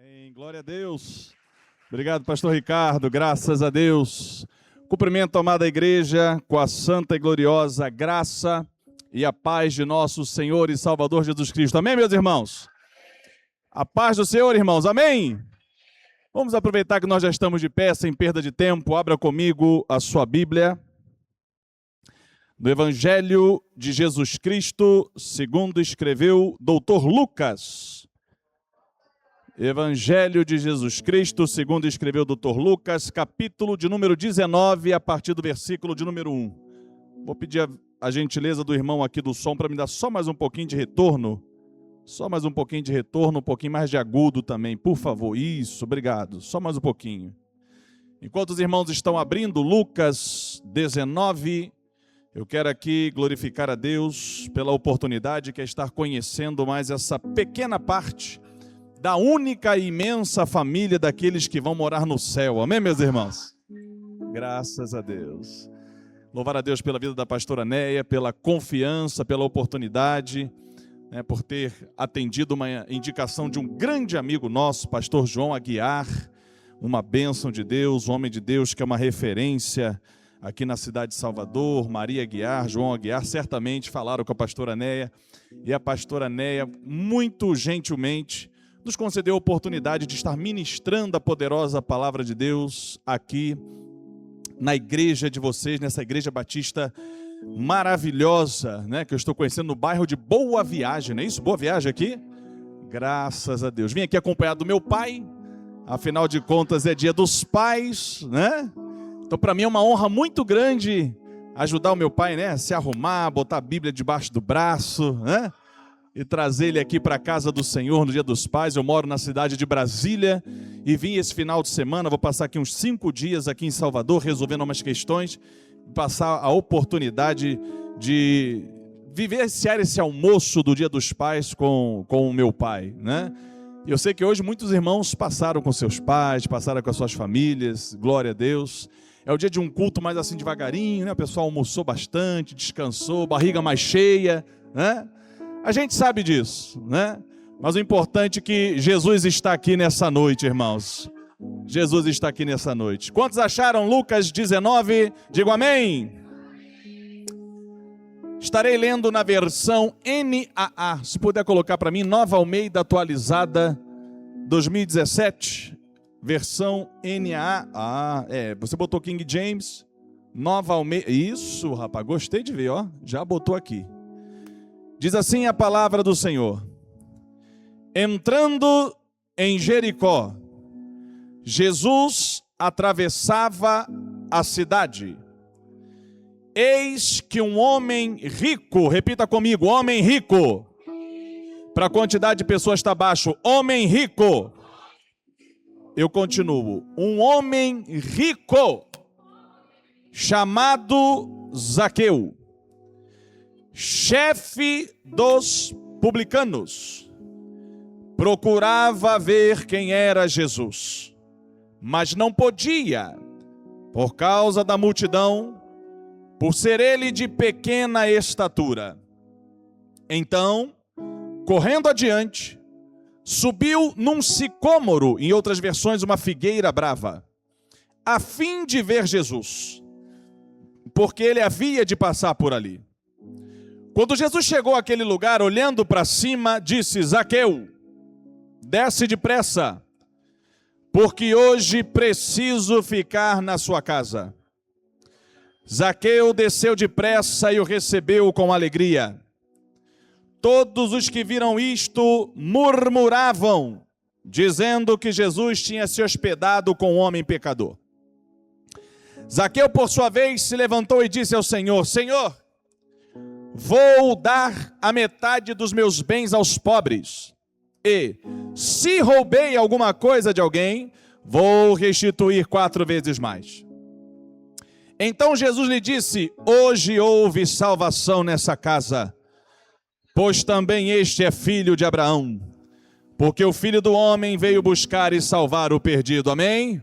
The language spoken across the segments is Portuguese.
Amém. Glória a Deus. Obrigado, pastor Ricardo. Graças a Deus. Cumprimento a amada igreja com a santa e gloriosa graça e a paz de nosso Senhor e Salvador Jesus Cristo. Amém, meus irmãos? A paz do Senhor, irmãos. Amém? Vamos aproveitar que nós já estamos de pé, sem perda de tempo. Abra comigo a sua Bíblia. Do Evangelho de Jesus Cristo, segundo escreveu Dr. Lucas. Evangelho de Jesus Cristo, segundo escreveu Dr. Lucas, capítulo de número 19, a partir do versículo de número 1. Vou pedir a gentileza do irmão aqui do som para me dar só mais um pouquinho de retorno. Só mais um pouquinho de retorno, um pouquinho mais de agudo também, por favor. Isso, obrigado. Só mais um pouquinho. Enquanto os irmãos estão abrindo Lucas 19, eu quero aqui glorificar a Deus pela oportunidade que é estar conhecendo mais essa pequena parte da única e imensa família daqueles que vão morar no céu. Amém, meus irmãos? Graças a Deus. Louvar a Deus pela vida da pastora Neia, pela confiança, pela oportunidade, por ter atendido uma indicação de um grande amigo nosso, pastor João Aguiar, uma bênção de Deus, um homem de Deus que é uma referência aqui na cidade de Salvador. Maria Aguiar, João Aguiar, certamente falaram com a pastora Neia, e a pastora Neia, muito gentilmente, nos concedeu a oportunidade de estar ministrando a poderosa palavra de Deus aqui na igreja de vocês, nessa igreja batista maravilhosa, que eu estou conhecendo no bairro de Boa Viagem, não é isso? Boa Viagem aqui? Graças a Deus. Vim aqui acompanhado do meu pai, afinal de contas é dia dos pais, Então para mim é uma honra muito grande ajudar o meu pai, a se arrumar, botar a Bíblia debaixo do braço, e trazer ele aqui para a casa do Senhor no dia dos pais. Eu moro na cidade de Brasília e vim esse final de semana, vou passar aqui uns 5 dias aqui em Salvador, resolvendo umas questões, passar a oportunidade de vivenciar esse almoço do dia dos pais com o meu pai, Eu sei que hoje muitos irmãos passaram com seus pais, passaram com as suas famílias, glória a Deus. É o dia de um culto mais assim devagarinho, O pessoal almoçou bastante, descansou, barriga mais cheia, A gente sabe disso, Mas o importante é que Jesus está aqui nessa noite, irmãos. Jesus está aqui nessa noite. Quantos acharam Lucas 19? Digo amém. Estarei lendo na versão NAA. Se puder colocar para mim, Nova Almeida atualizada 2017. Versão NAA. Você botou King James, Nova Almeida. Isso, rapaz, gostei de ver, Já botou aqui. Diz assim a palavra do Senhor: entrando em Jericó, Jesus atravessava a cidade. Eis que um homem rico, repita comigo, homem rico. Para a quantidade de pessoas está baixo, homem rico. Eu continuo, um homem rico, chamado Zaqueu, chefe dos publicanos, procurava ver quem era Jesus, mas não podia, por causa da multidão, por ser ele de pequena estatura. Então, correndo adiante, subiu num sicômoro, em outras versões uma figueira brava, a fim de ver Jesus, porque ele havia de passar por ali. Quando Jesus chegou àquele lugar, olhando para cima, disse: Zaqueu, desce depressa, porque hoje preciso ficar na sua casa. Zaqueu desceu depressa e o recebeu com alegria. Todos os que viram isto murmuravam, dizendo que Jesus tinha se hospedado com um homem pecador. Zaqueu, por sua vez, se levantou e disse ao Senhor: Senhor, vou dar a metade dos meus bens aos pobres, e, se roubei alguma coisa de alguém, vou restituir 4 vezes mais. Então Jesus lhe disse: hoje houve salvação nessa casa, pois também este é filho de Abraão, porque o Filho do Homem veio buscar e salvar o perdido. Amém?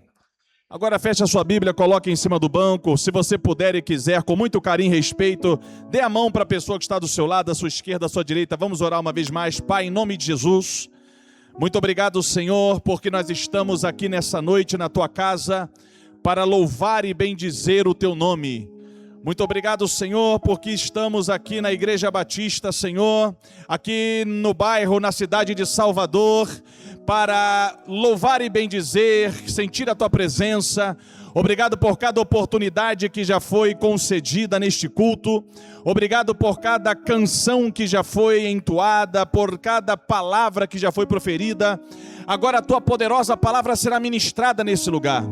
Agora feche a sua Bíblia, coloque em cima do banco. Se você puder e quiser, com muito carinho e respeito, dê a mão para a pessoa que está do seu lado, à sua esquerda, à sua direita. Vamos orar uma vez mais. Pai, em nome de Jesus, Muito obrigado, Senhor, porque nós estamos aqui nessa noite na Tua casa para louvar e bendizer o Teu nome. Muito obrigado, Senhor, porque estamos aqui na Igreja Batista, Senhor, aqui no bairro, na cidade de Salvador, para louvar e bendizer, sentir a Tua presença. Obrigado por cada oportunidade que já foi concedida neste culto. Obrigado por cada canção que já foi entoada, por cada palavra que já foi proferida. Agora a Tua poderosa palavra será ministrada nesse lugar.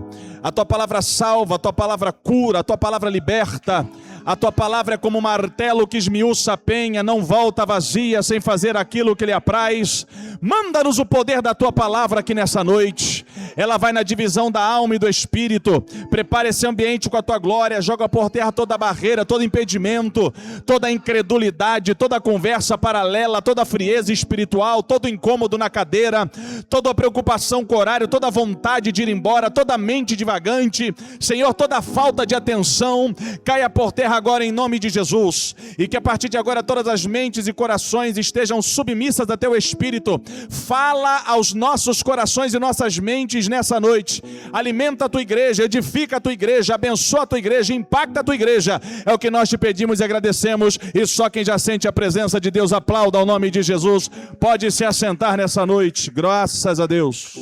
A Tua palavra salva, a Tua palavra cura, a Tua palavra liberta. A Tua palavra é como um martelo que esmiuça a penha, não volta vazia sem fazer aquilo que lhe apraz. Manda-nos o poder da Tua palavra aqui nessa noite. Ela vai na divisão da alma e do espírito. Prepara esse ambiente com a Tua glória. Joga por terra toda barreira, todo impedimento, toda incredulidade, toda conversa paralela, toda frieza espiritual, todo incômodo na cadeira, toda preocupação com o horário, toda vontade de ir embora, toda mente divagante. Senhor, toda falta de atenção caia por terra agora em nome de Jesus. E que a partir de agora todas as mentes e corações estejam submissas a Teu Espírito. Fala aos nossos corações e nossas mentes nessa noite. Alimenta a Tua igreja, edifica a Tua igreja, abençoa a Tua igreja, impacta a Tua igreja. É o que nós Te pedimos e agradecemos. E só quem já sente a presença de Deus aplauda ao nome de Jesus. Pode se assentar nessa noite. Graças a Deus.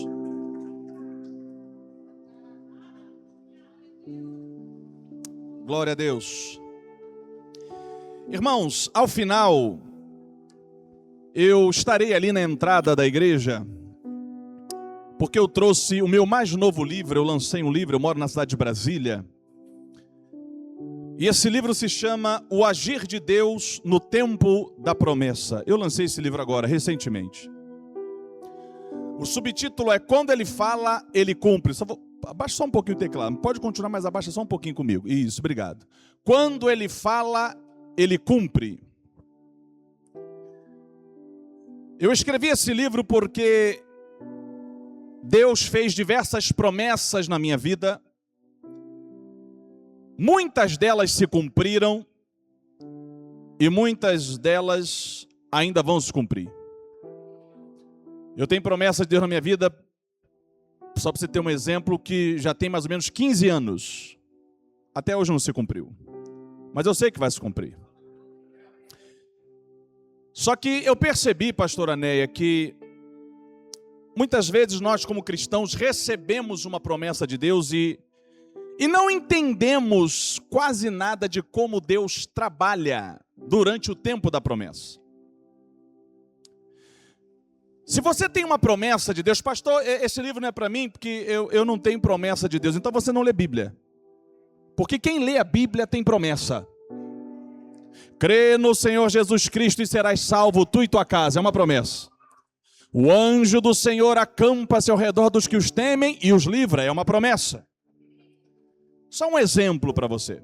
Glória a Deus. Irmãos, ao final, eu estarei ali na entrada da igreja, porque eu trouxe o meu mais novo livro. Eu lancei um livro, eu moro na cidade de Brasília, e esse livro se chama O Agir de Deus no Tempo da Promessa. Eu lancei esse livro agora, recentemente. O subtítulo é Quando Ele Fala, Ele Cumpre. Abaixa só um pouquinho o teclado, pode continuar, mas abaixa só um pouquinho comigo. Isso, obrigado. Quando Ele fala, Ele cumpre. Eu escrevi esse livro porque Deus fez diversas promessas na minha vida. Muitas delas se cumpriram e muitas delas ainda vão se cumprir. Eu tenho promessa de Deus na minha vida, só para você ter um exemplo, que já tem mais ou menos 15 anos. Até hoje não se cumpriu. Mas eu sei que vai se cumprir. Só que eu percebi, pastora Neia, que muitas vezes nós como cristãos recebemos uma promessa de Deus e não entendemos quase nada de como Deus trabalha durante o tempo da promessa. Se você tem uma promessa de Deus, pastor, esse livro não é para mim porque eu não tenho promessa de Deus, então você não lê Bíblia. Porque quem lê a Bíblia tem promessa. Crê no Senhor Jesus Cristo e serás salvo, tu e tua casa, é uma promessa. O anjo do Senhor acampa-se ao redor dos que os temem e os livra, é uma promessa. Só um exemplo para você.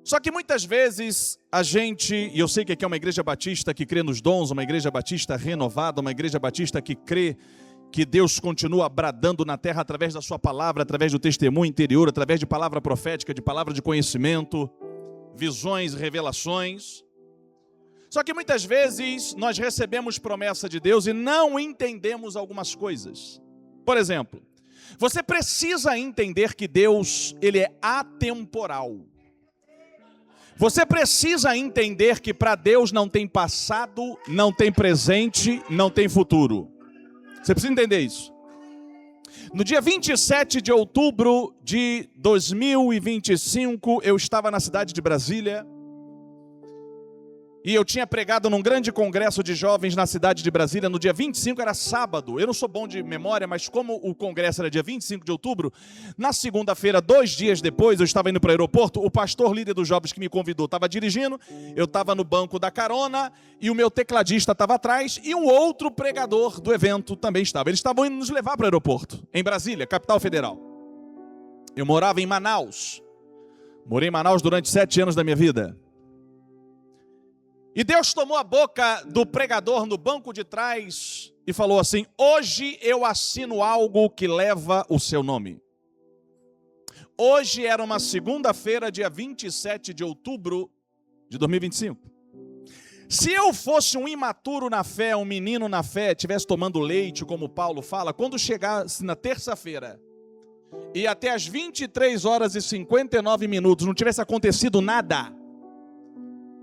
Só que muitas vezes a gente, e eu sei que aqui é uma igreja batista que crê nos dons, uma igreja batista renovada, uma igreja batista que crê que Deus continua bradando na terra através da sua palavra, através do testemunho interior, através de palavra profética, de palavra de conhecimento, visões, revelações. Só que muitas vezes nós recebemos promessa de Deus e não entendemos algumas coisas. Por exemplo, você precisa entender que Deus, Ele é atemporal. Você precisa entender que para Deus não tem passado, não tem presente, não tem futuro. Você precisa entender isso. No dia 27 de outubro de 2025, eu estava na cidade de Brasília. E eu tinha pregado num grande congresso de jovens na cidade de Brasília. No dia 25 era sábado. Eu não sou bom de memória, mas como o congresso era dia 25 de outubro, na segunda-feira, 2 dias depois, eu estava indo para o aeroporto. O pastor líder dos jovens que me convidou estava dirigindo. Eu estava no banco da carona e o meu tecladista estava atrás. E um outro pregador do evento também estava. Eles estavam indo nos levar para o aeroporto, em Brasília, capital federal. Eu morava em Manaus. Morei em Manaus durante 7 anos da minha vida. E Deus tomou a boca do pregador no banco de trás e falou assim: hoje eu assino algo que leva o seu nome. Hoje era uma segunda-feira, dia 27 de outubro de 2025. Se eu fosse um imaturo na fé, um menino na fé, estivesse tomando leite, como Paulo fala, quando chegasse na terça-feira e até as 23 horas e 59 minutos não tivesse acontecido nada,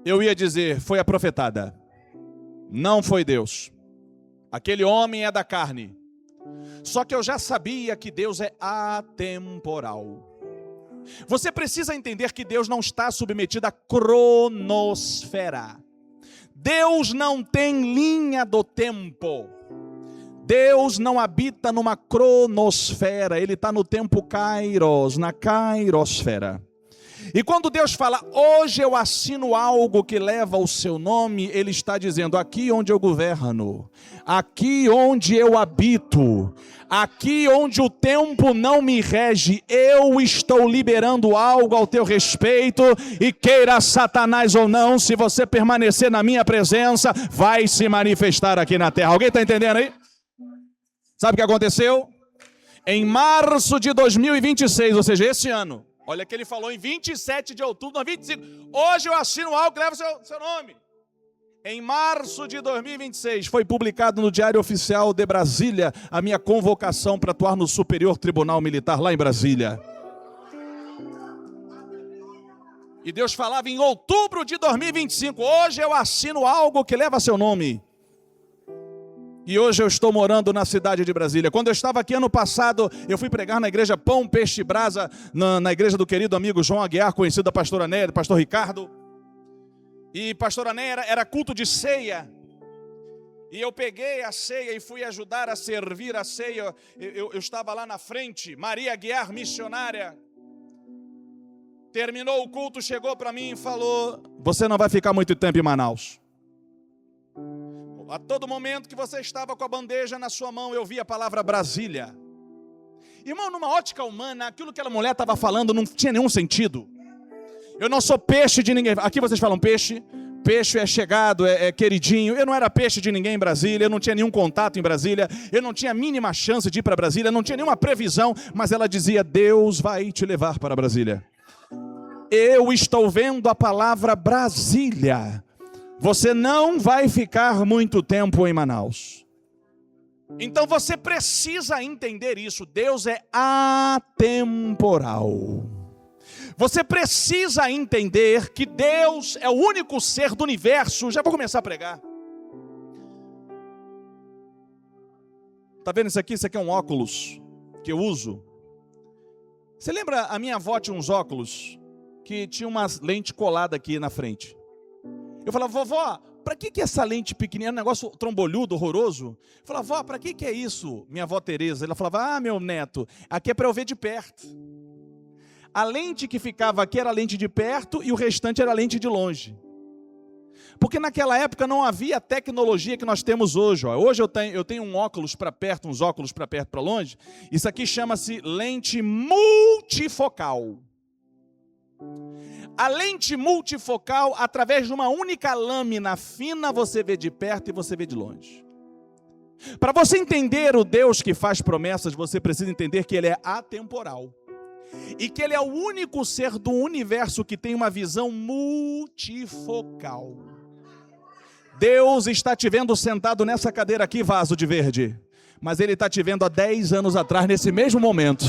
eu ia dizer, foi a profetada. Não foi Deus. Aquele homem é da carne. Só que eu já sabia que Deus é atemporal. Você precisa entender que Deus não está submetido à cronosfera. Deus não tem linha do tempo. Deus não habita numa cronosfera. Ele está no tempo kairos, na kairosfera. E quando Deus fala, hoje eu assino algo que leva o seu nome, Ele está dizendo, aqui onde eu governo, aqui onde eu habito, aqui onde o tempo não me rege, eu estou liberando algo ao teu respeito, e queira Satanás ou não, se você permanecer na minha presença, vai se manifestar aqui na terra. Alguém está entendendo aí? Sabe o que aconteceu? Em março de 2026, ou seja, esse ano, olha que ele falou em 27 de outubro, não, 25. Hoje eu assino algo que leva o seu nome. Em março de 2026, foi publicado no Diário Oficial de Brasília a minha convocação para atuar no Superior Tribunal Militar, lá em Brasília. E Deus falava em outubro de 2025, hoje eu assino algo que leva seu nome. E hoje eu estou morando na cidade de Brasília. Quando eu estava aqui ano passado, eu fui pregar na igreja Pão, Peixe e Brasa, na igreja do querido amigo João Aguiar, conhecido da pastora Néia, do pastor Ricardo. E pastora Néia era culto de ceia. E eu peguei a ceia e fui ajudar a servir a ceia. Eu estava lá na frente, Maria Aguiar, missionária. Terminou o culto, chegou para mim e falou, você não vai ficar muito tempo em Manaus. A todo momento que você estava com a bandeja na sua mão, eu vi a palavra Brasília. Irmão, numa ótica humana, aquilo que aquela mulher estava falando não tinha nenhum sentido. Eu não sou peixe de ninguém. Aqui vocês falam peixe. Peixe é chegado, é queridinho. Eu não era peixe de ninguém em Brasília, eu não tinha nenhum contato em Brasília, eu não tinha a mínima chance de ir para Brasília, não tinha nenhuma previsão, mas ela dizia, Deus vai te levar para Brasília. Eu estou vendo a palavra Brasília. Você não vai ficar muito tempo em Manaus. Então você precisa entender isso. Deus é atemporal. Você precisa entender que Deus é o único ser do universo. Já vou começar a pregar. Está vendo isso aqui? Isso aqui é um óculos que eu uso. Você lembra, a minha avó tinha uns óculos que tinha uma lente colada aqui na frente. Eu falava, vovó, para que essa lente pequenininha, um negócio trombolhudo, horroroso? Eu falava, vó, para que é isso? Minha avó Tereza, ela falava, meu neto, aqui é para eu ver de perto. A lente que ficava aqui era a lente de perto e o restante era a lente de longe. Porque naquela época não havia a tecnologia que nós temos hoje. Hoje eu tenho um óculos para perto, uns óculos para perto, para longe. Isso aqui chama-se lente multifocal. A lente multifocal, através de uma única lâmina fina, você vê de perto e você vê de longe. Para você entender o Deus que faz promessas, você precisa entender que Ele é atemporal. E que Ele é o único ser do universo que tem uma visão multifocal. Deus está te vendo sentado nessa cadeira aqui, vaso de verde. Mas Ele está te vendo há 10 anos atrás, nesse mesmo momento.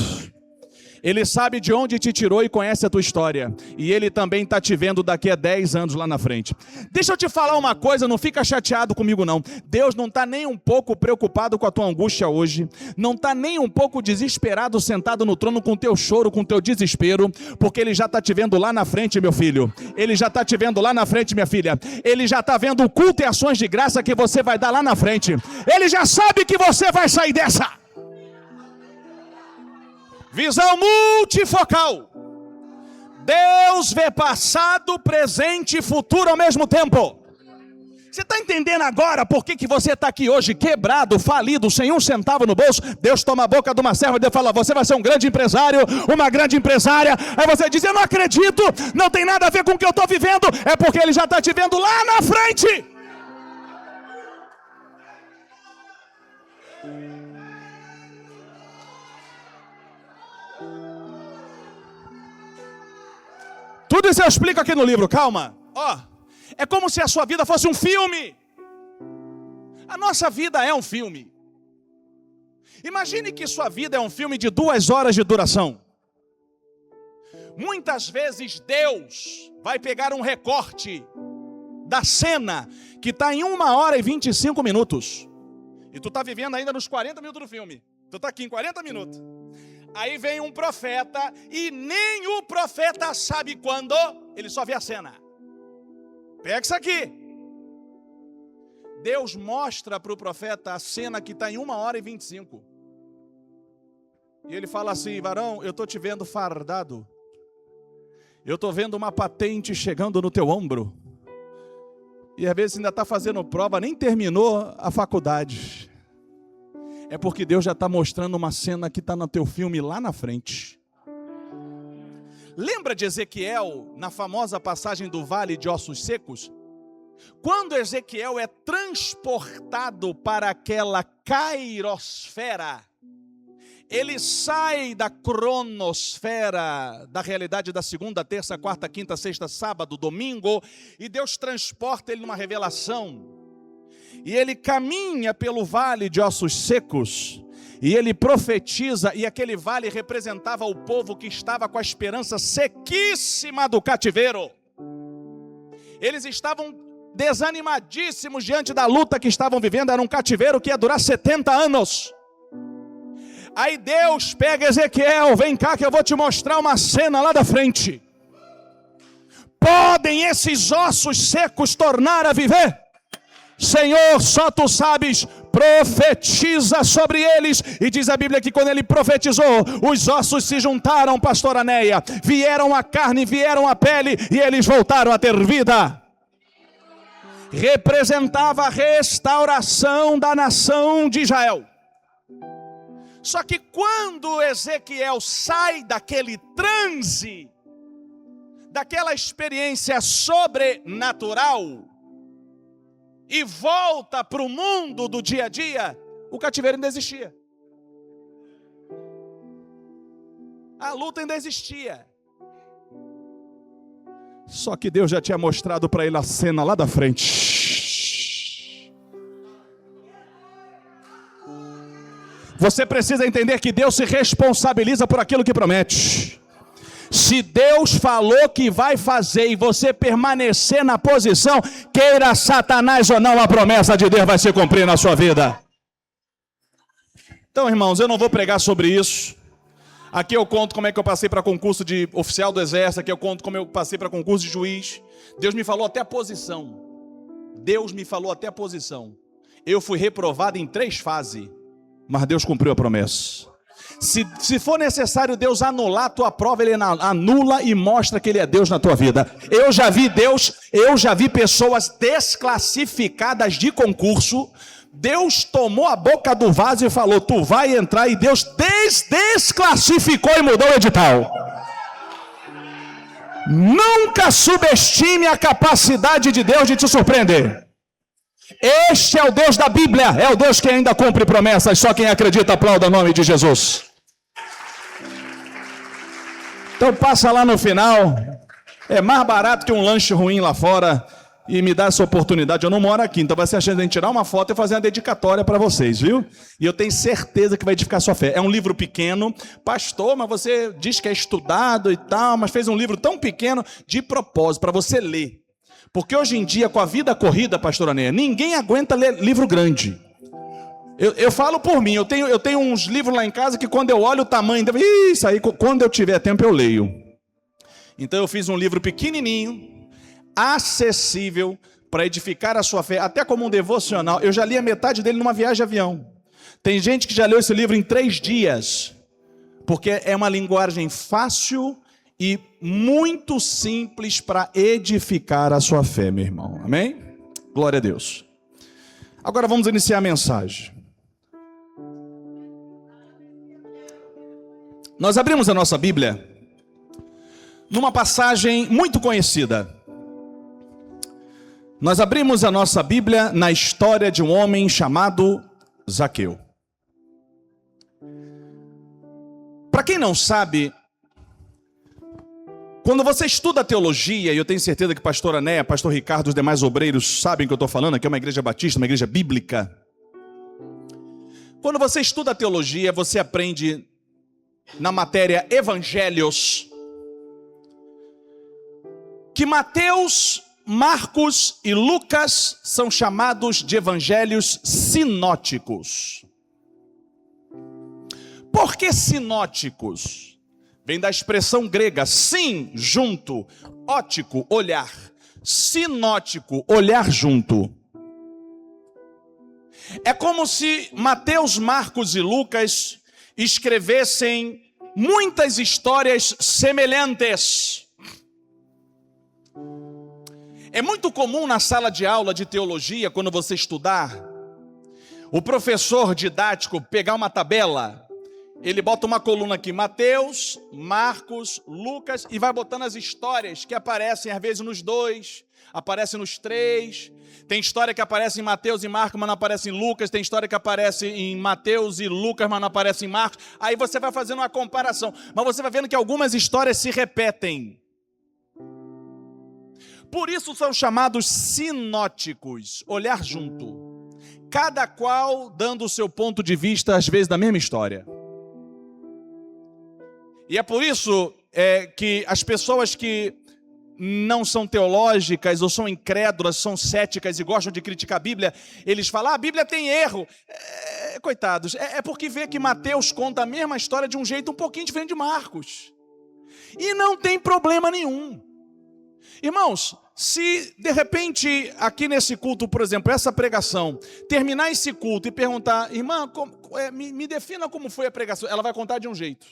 Ele sabe de onde te tirou e conhece a tua história. E Ele também está te vendo daqui a 10 anos lá na frente. Deixa eu te falar uma coisa, não fica chateado comigo não. Deus não está nem um pouco preocupado com a tua angústia hoje. Não está nem um pouco desesperado sentado no trono com o teu choro, com o teu desespero. Porque Ele já está te vendo lá na frente, meu filho. Ele já está te vendo lá na frente, minha filha. Ele já está vendo o culto e ações de graça que você vai dar lá na frente. Ele já sabe que você vai sair dessa. Visão multifocal. Deus vê passado, presente e futuro ao mesmo tempo. Você está entendendo agora por que você está aqui hoje quebrado, falido, sem um centavo no bolso? Deus toma a boca de uma serva e Deus fala, você vai ser um grande empresário, uma grande empresária. Aí você diz, eu não acredito, não tem nada a ver com o que eu estou vivendo. É porque Ele já está te vendo lá na frente. Tudo isso eu explico aqui no livro, calma. É como se a sua vida fosse um filme. A nossa vida é um filme. Imagine que sua vida é um filme de 2 horas de duração. Muitas vezes Deus vai pegar um recorte da cena que está em 1 hora e 25 minutos. E tu está vivendo ainda nos 40 minutos do filme. Tu está aqui em 40 minutos. Aí vem um profeta e nem o profeta sabe quando, ele só vê a cena. Pega isso aqui. Deus mostra para o profeta a cena que está em 1 hora e 25. E ele fala assim: varão, eu estou te vendo fardado. Eu estou vendo uma patente chegando no teu ombro. E às vezes ainda está fazendo prova, nem terminou a faculdade. É porque Deus já está mostrando uma cena que está no teu filme lá na frente. Lembra de Ezequiel, na famosa passagem do Vale de Ossos Secos? Quando Ezequiel é transportado para aquela cairosfera, ele sai da cronosfera, da realidade da segunda, terça, quarta, quinta, sexta, sábado, domingo, e Deus transporta ele numa revelação. E ele caminha pelo vale de ossos secos, e ele profetiza, e aquele vale representava o povo que estava com a esperança sequíssima do cativeiro. Eles estavam desanimadíssimos diante da luta que estavam vivendo, era um cativeiro que ia durar 70 anos. Aí Deus pega Ezequiel, vem cá que eu vou te mostrar uma cena lá da frente. Podem esses ossos secos tornar a viver? Senhor, só tu sabes. Profetiza sobre eles. E diz a Bíblia que quando ele profetizou, os ossos se juntaram, pastora Neia. Vieram a carne, vieram a pele, e eles voltaram a ter vida. Representava a restauração da nação de Israel. Só que quando Ezequiel sai daquele transe, daquela experiência sobrenatural, e volta para o mundo do dia a dia, o cativeiro ainda existia. A luta ainda existia. Só que Deus já tinha mostrado para ele a cena lá da frente. Você precisa entender que Deus se responsabiliza por aquilo que promete. Se Deus falou que vai fazer e você permanecer na posição, queira Satanás ou não, a promessa de Deus vai se cumprir na sua vida. Então, irmãos, eu não vou pregar sobre isso. Aqui eu conto como é que eu passei para concurso de oficial do exército, aqui eu conto como eu passei para concurso de juiz. Deus me falou até a posição. Deus me falou até a posição. Eu fui reprovado em 3 fases, mas Deus cumpriu a promessa. Se for necessário Deus anular a tua prova, Ele anula e mostra que Ele é Deus na tua vida. Eu já vi pessoas desclassificadas de concurso. Deus tomou a boca do vaso e falou, tu vai entrar, e Deus desclassificou e mudou o edital. Nunca subestime a capacidade de Deus de te surpreender. Este é o Deus da Bíblia, é o Deus que ainda cumpre promessas. Só quem acredita aplauda o nome de Jesus. Então passa lá no final, é mais barato que um lanche ruim lá fora, e me dá essa oportunidade. Eu não moro aqui, então vai ser a chance de a gente tirar uma foto e fazer uma dedicatória para vocês, viu? E eu tenho certeza que vai edificar a sua fé. É um livro pequeno, pastor, mas você diz que é estudado e tal, mas fez um livro tão pequeno de propósito, para você ler. Porque hoje em dia, com a vida corrida, pastora Neia, ninguém aguenta ler livro grande. Eu falo por mim, eu tenho uns livros lá em casa que quando eu olho o tamanho, isso aí, quando eu tiver tempo eu leio. Então eu fiz um livro pequenininho, acessível, para edificar a sua fé, até como um devocional. Eu já li a metade dele numa viagem de avião. Tem gente que já leu esse livro em 3 dias, porque é uma linguagem fácil e muito simples para edificar a sua fé, meu irmão. Amém? Glória a Deus. Agora vamos iniciar a mensagem. Nós abrimos a nossa Bíblia numa passagem muito conhecida. Nós abrimos a nossa Bíblia na história de um homem chamado Zaqueu. Para quem não sabe, Quando você estuda teologia, e eu tenho certeza que pastor Ané, pastor Ricardo, os demais obreiros sabem o que eu estou falando, aqui é uma igreja batista, uma igreja bíblica. Quando você estuda teologia, você aprende na matéria Evangelhos que Mateus, Marcos e Lucas são chamados de evangelhos sinóticos. Por que sinóticos? Vem da expressão grega sin, junto, ótico, olhar. Sinótico, olhar junto. É como se Mateus, Marcos e Lucas escrevessem muitas histórias semelhantes. É muito comum na sala de aula de teologia, quando você estudar, o professor didático pegar uma tabela, ele bota uma coluna aqui, Mateus, Marcos, Lucas, e vai botando as histórias que aparecem às vezes nos 2, aparecem nos 3, tem história que aparece em Mateus e Marcos, mas não aparece em Lucas, tem história que aparece em Mateus e Lucas, mas não aparece em Marcos, aí você vai fazendo uma comparação, mas você vai vendo que algumas histórias se repetem. Por isso são chamados sinóticos, olhar junto, cada qual dando o seu ponto de vista, às vezes da mesma história. E é por isso que as pessoas que não são teológicas ou são incrédulas, são céticas e gostam de criticar a Bíblia, eles falam, a Bíblia tem erro. Coitados, é porque vê que Mateus conta a mesma história de um jeito um pouquinho diferente de Marcos. E não tem problema nenhum. Irmãos, se de repente aqui nesse culto, por exemplo, essa pregação, terminar esse culto e perguntar, irmã, me defina como foi a pregação, ela vai contar de um jeito.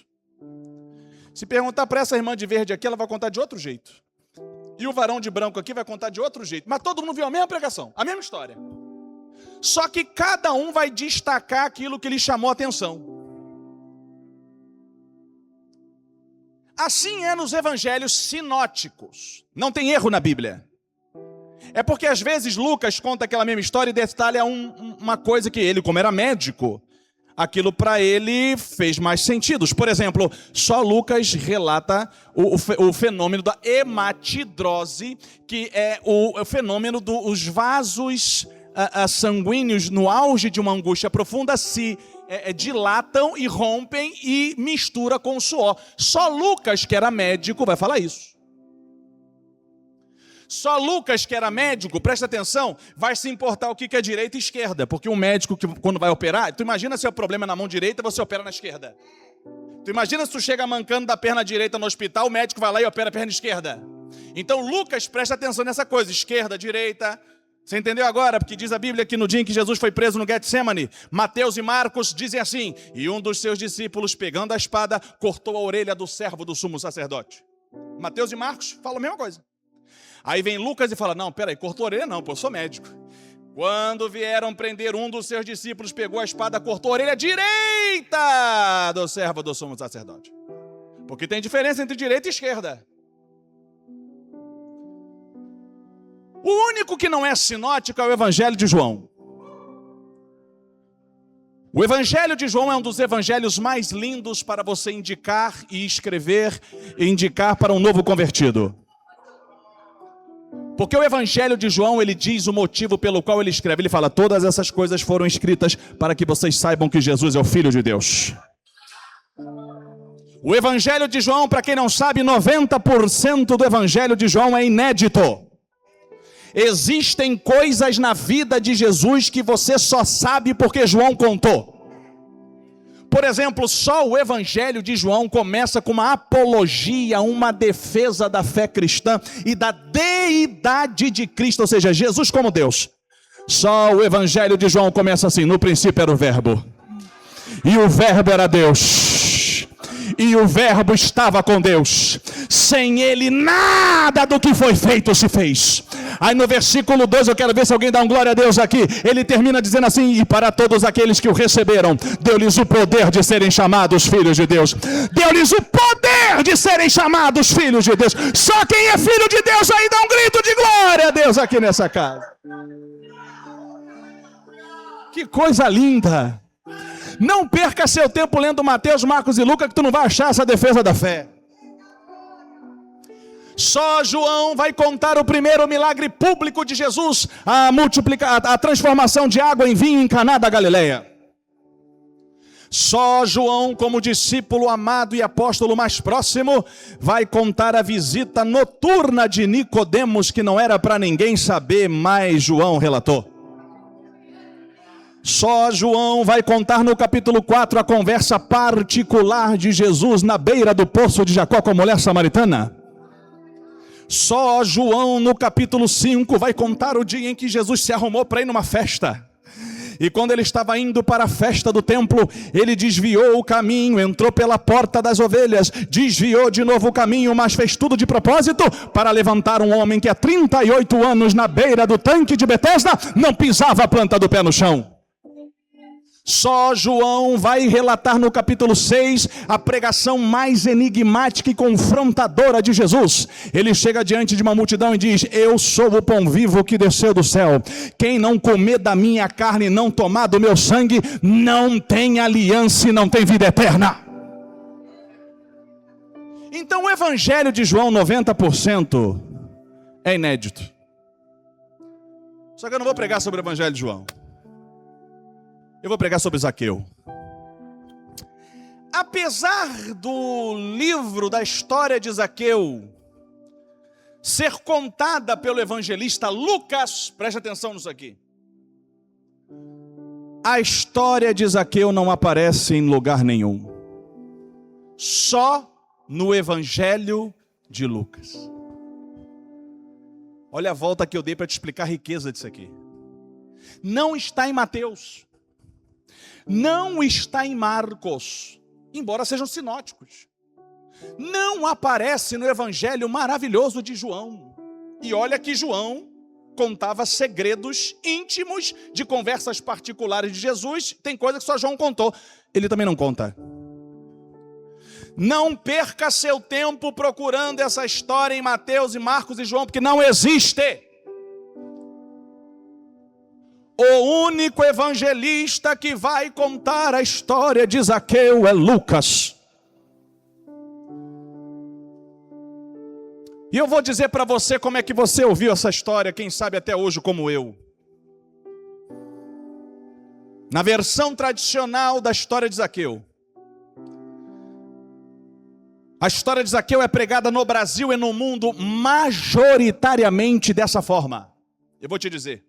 Se perguntar para essa irmã de verde aqui, ela vai contar de outro jeito. E o varão de branco aqui vai contar de outro jeito. Mas todo mundo viu a mesma pregação, a mesma história. Só que cada um vai destacar aquilo que lhe chamou a atenção. Assim é nos evangelhos sinóticos. Não tem erro na Bíblia. É porque às vezes Lucas conta aquela mesma história e detalha uma coisa que ele, como era médico, aquilo para ele fez mais sentido. Por exemplo, só Lucas relata o fenômeno da hematidrose, que é o fenômeno dos vasos sanguíneos no auge de uma angústia profunda se dilatam e rompem e mistura com o suor. Só Lucas, que era médico, vai falar isso. Só Lucas, que era médico, presta atenção, vai se importar o que é direita e esquerda. Porque um médico, que quando vai operar, tu imagina se o problema é na mão direita, você opera na esquerda. Tu imagina se tu chega mancando da perna direita no hospital, o médico vai lá e opera a perna esquerda. Então Lucas presta atenção nessa coisa, esquerda, direita. Você entendeu agora? Porque diz a Bíblia que no dia em que Jesus foi preso no Getsemane, Mateus e Marcos dizem assim, e um dos seus discípulos, pegando a espada, cortou a orelha do servo do sumo sacerdote. Mateus e Marcos falam a mesma coisa. Aí vem Lucas e fala, não, peraí, cortou a orelha não, pô, eu sou médico. Quando vieram prender um dos seus discípulos, pegou a espada, cortou a orelha direita do servo do sumo sacerdote. Porque tem diferença entre direita e esquerda. O único que não é sinótico é o Evangelho de João. O Evangelho de João é um dos evangelhos mais lindos para você indicar e escrever e indicar para um novo convertido. Porque o Evangelho de João, ele diz o motivo pelo qual ele escreve. Ele fala, todas essas coisas foram escritas para que vocês saibam que Jesus é o Filho de Deus. O Evangelho de João, para quem não sabe, 90% do Evangelho de João é inédito. Existem coisas na vida de Jesus que você só sabe porque João contou. Por exemplo, só o Evangelho de João começa com uma apologia, uma defesa da fé cristã e da deidade de Cristo, ou seja, Jesus como Deus. Só o Evangelho de João começa assim, no princípio era o Verbo, e o Verbo era Deus, e o Verbo estava com Deus, sem ele nada do que foi feito se fez. Aí no versículo 2, eu quero ver se alguém dá um glória a Deus aqui, ele termina dizendo assim, e para todos aqueles que o receberam, deu-lhes o poder de serem chamados filhos de Deus. Deu-lhes o poder de serem chamados filhos de Deus. Só quem é filho de Deus aí dá um grito de glória a Deus aqui nessa casa. Que coisa linda. Não perca seu tempo lendo Mateus, Marcos e Lucas, que tu não vai achar essa defesa da fé. Só João vai contar o primeiro milagre público de Jesus, a transformação de água em vinho em Caná da Galileia. Só João, como discípulo amado e apóstolo mais próximo, vai contar a visita noturna de Nicodemos, que não era para ninguém saber, mas João relatou. Só João vai contar no capítulo 4 a conversa particular de Jesus na beira do poço de Jacó com a mulher samaritana. Só João no capítulo 5 vai contar o dia em que Jesus se arrumou para ir numa festa. E quando ele estava indo para a festa do templo, ele desviou o caminho, entrou pela porta das ovelhas, desviou de novo o caminho, mas fez tudo de propósito para levantar um homem que há 38 anos na beira do tanque de Betesda não pisava a planta do pé no chão. Só João vai relatar no capítulo 6 a pregação mais enigmática e confrontadora de Jesus. Ele chega diante de uma multidão e diz: eu sou o pão vivo que desceu do céu. Quem não comer da minha carne e não tomar do meu sangue, não tem aliança e não tem vida eterna. Então o evangelho de João, 90%, é inédito. Só que eu não vou pregar sobre o evangelho de João. Eu vou pregar sobre Zaqueu. Apesar do livro da história de Zaqueu ser contada pelo evangelista Lucas, preste atenção nisso aqui. A história de Zaqueu não aparece em lugar nenhum. Só no evangelho de Lucas. Olha a volta que eu dei para te explicar a riqueza disso aqui. Não está em Mateus. Não está em Marcos, embora sejam sinóticos. Não aparece no evangelho maravilhoso de João. E olha que João contava segredos íntimos de conversas particulares de Jesus. Tem coisa que só João contou. Ele também não conta. Não perca seu tempo procurando essa história em Mateus e Marcos e João, porque não existe. O único evangelista que vai contar a história de Zaqueu é Lucas. E eu vou dizer para você como é que você ouviu essa história, quem sabe até hoje como eu. Na versão tradicional da história de Zaqueu. A história de Zaqueu é pregada no Brasil e no mundo majoritariamente dessa forma. Eu vou te dizer.